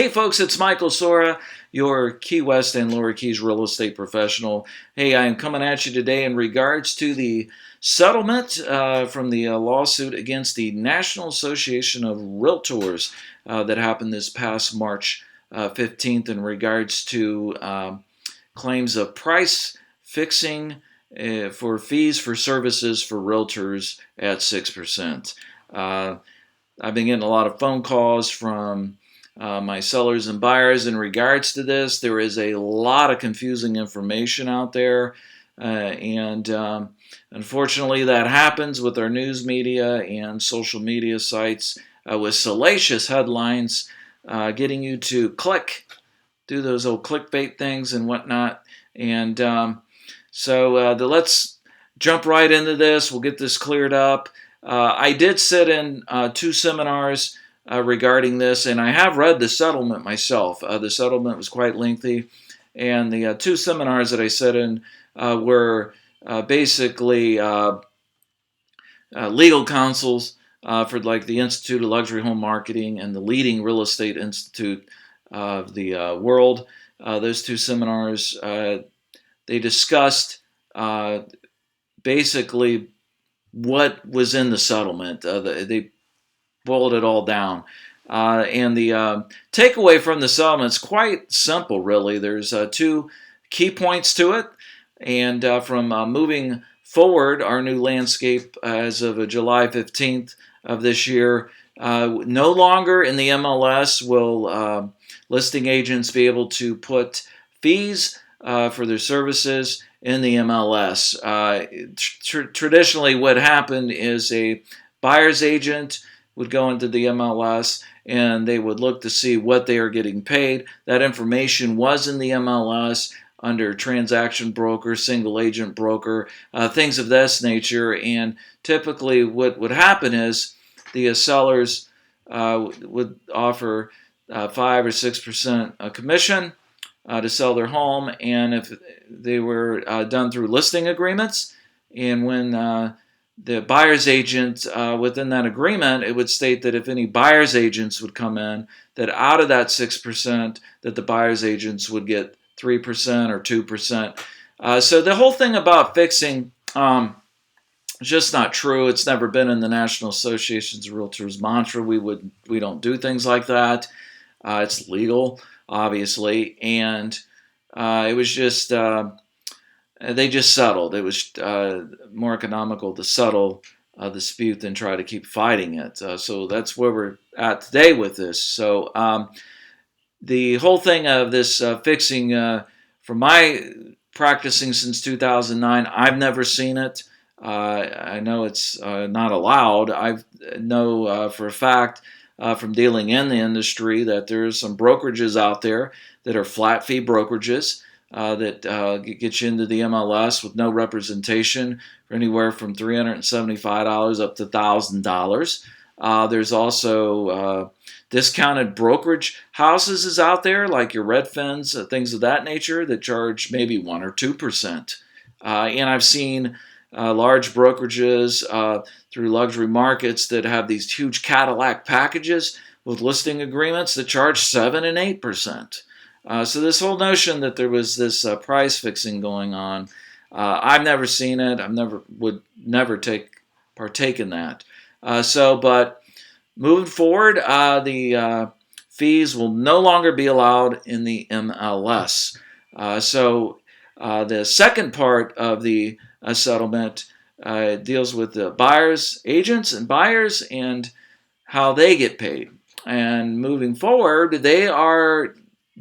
Hey folks, it's Michael Sora, your Key West and Lower Keys real estate professional. Hey, I am coming at you today in regards to the settlement from the lawsuit against the National Association of Realtors that happened this past March 15th in regards to claims of price fixing for fees for services for realtors at 6%. I've been getting a lot of phone calls from my sellers and buyers in regards to this. There is a lot of confusing information out there, and unfortunately, that happens with our news media and social media sites with salacious headlines getting you to do those old clickbait things and whatnot. And let's jump right into this. We'll get this cleared up. I did sit in two seminars regarding this, and I have read the settlement myself. The settlement was quite lengthy, and the two seminars that I sat in were basically legal counsels for like the Institute of Luxury Home Marketing and the leading real estate institute of the world. Those two seminars, they discussed basically what was in the settlement. They boiled it all down. And the takeaway from the settlement is quite simple, really. There's two key points to it. And from moving forward, our new landscape as of July 15th of this year, no longer in the MLS will listing agents be able to put fees for their services in the MLS. Traditionally, what happened is a buyer's agent would go into the MLS and they would look to see what they are getting paid. That information was in the MLS under transaction broker, single agent broker, things of this nature. And typically what would happen is the sellers would offer 5 or 6% commission to sell their home, and if they were done through listing agreements, and when the buyer's agent within that agreement, it would state that if any buyer's agents would come in, that out of that 6%, that the buyer's agents would get 3% or 2%. So the whole thing about fixing is just not true. It's never been in the National Association's Realtors mantra. We don't do things like that. It's legal, obviously, and it was just they just settled. It was more economical to settle a dispute than try to keep fighting it. So that's where we're at today with this. So the whole thing of this fixing, from my practicing since 2009, I've never seen it. I know it's not allowed. I know for a fact from dealing in the industry that there's some brokerages out there that are flat fee brokerages that get you into the MLS with no representation for anywhere from $375 up to $1,000. There's also discounted brokerage houses is out there like your Redfins, things of that nature that charge maybe 1 or 2%. And I've seen large brokerages through luxury markets that have these huge Cadillac packages with listing agreements that charge 7 and 8%. So this whole notion that there was this price fixing going on, I've never seen it. Would never partake in that. But moving forward, the fees will no longer be allowed in the MLS. The second part of the settlement deals with the buyers, agents, and buyers, and how they get paid. And moving forward,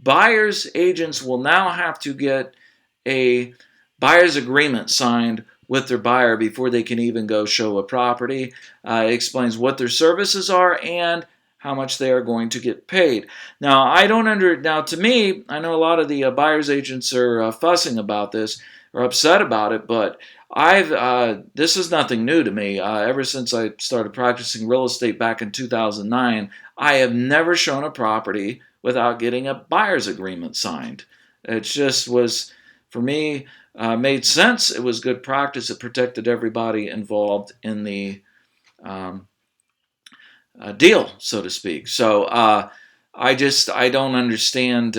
buyers agents will now have to get a buyer's agreement signed with their buyer before they can even go show a property. It explains what their services are and how much they are going to get paid. Now, to me, I know a lot of the buyer's agents are fussing about this or upset about it, but this is nothing new to me. Ever since I started practicing real estate back in 2009, I have never shown a property without getting a buyer's agreement signed. It just was, for me, made sense. It was good practice. It protected everybody involved in the deal, so to speak. So I don't understand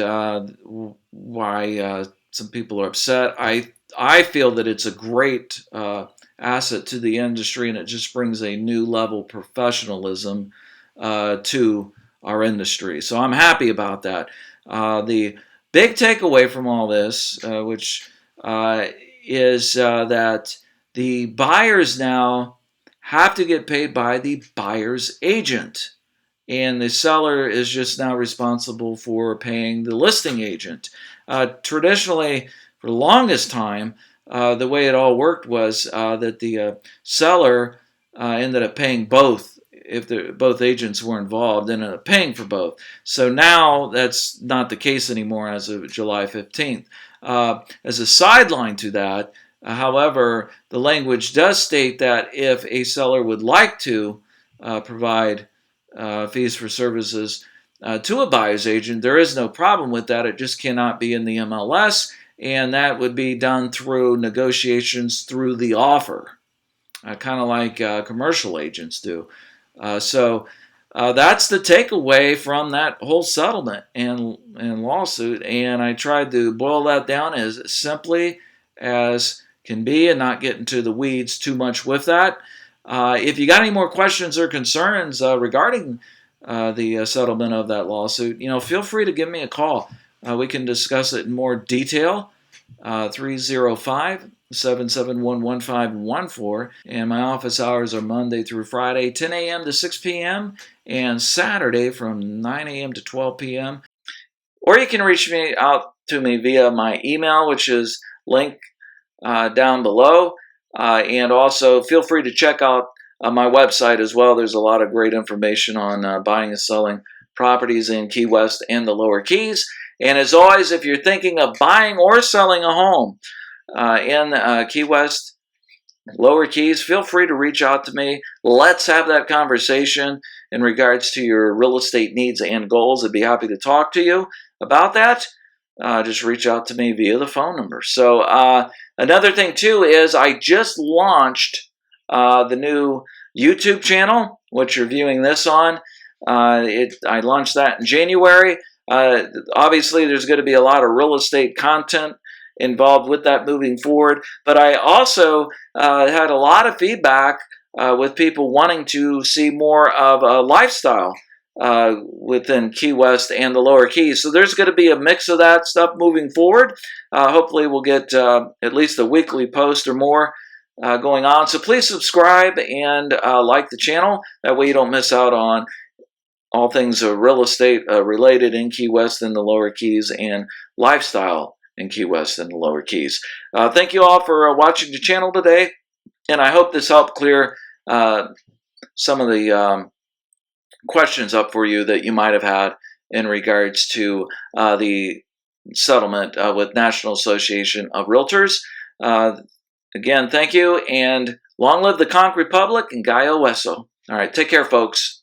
why some people are upset. I feel that it's a great asset to the industry, and it just brings a new level of professionalism to our industry. So I'm happy about that. The big takeaway from all this, which uh, is that the buyers now have to get paid by the buyer's agent, and the seller is just now responsible for paying the listing agent. Traditionally, for the longest time, the way it all worked was that the seller ended up paying both. If both agents were involved, ended up paying for both. So now that's not the case anymore as of July 15th. As a sideline to that, however, the language does state that if a seller would like to provide fees for services to a buyer's agent, there is no problem with that. It just cannot be in the MLS, and that would be done through negotiations through the offer, kind of like commercial agents do. So that's the takeaway from that whole settlement and lawsuit. And I tried to boil that down as simply as can be and not get into the weeds too much with that. If you got any more questions or concerns regarding the settlement of that lawsuit, feel free to give me a call. We can discuss it in more detail. 305 771 1514. And my office hours are Monday through Friday, 10 a.m. to 6 p.m., and Saturday from 9 a.m. to 12 p.m. Or you can reach me out to me via my email, which is linked down below. And also feel free to check out my website as well. There's a lot of great information on buying and selling properties in Key West and the Lower Keys. And as always, if you're thinking of buying or selling a home in Key West, Lower Keys, feel free to reach out to me. Let's have that conversation in regards to your real estate needs and goals. I'd be happy to talk to you about that. Just reach out to me via the phone number. So another thing too is I just launched the new YouTube channel, which you're viewing this on. I launched that in January. Obviously, there's going to be a lot of real estate content involved with that moving forward. But I also had a lot of feedback with people wanting to see more of a lifestyle within Key West and the Lower Keys. So there's going to be a mix of that stuff moving forward. Hopefully we'll get at least a weekly post or more going on. So please subscribe and like the channel. That way you don't miss out on all things real estate related in Key West and the Lower Keys, and lifestyle in Key West and the Lower Keys. Thank you all for watching the channel today, and I hope this helped clear some of the questions up for you that you might have had in regards to the settlement with National Association of Realtors. Again, thank you, and long live the Conch Republic and Gallo Hueso. All right, take care, folks.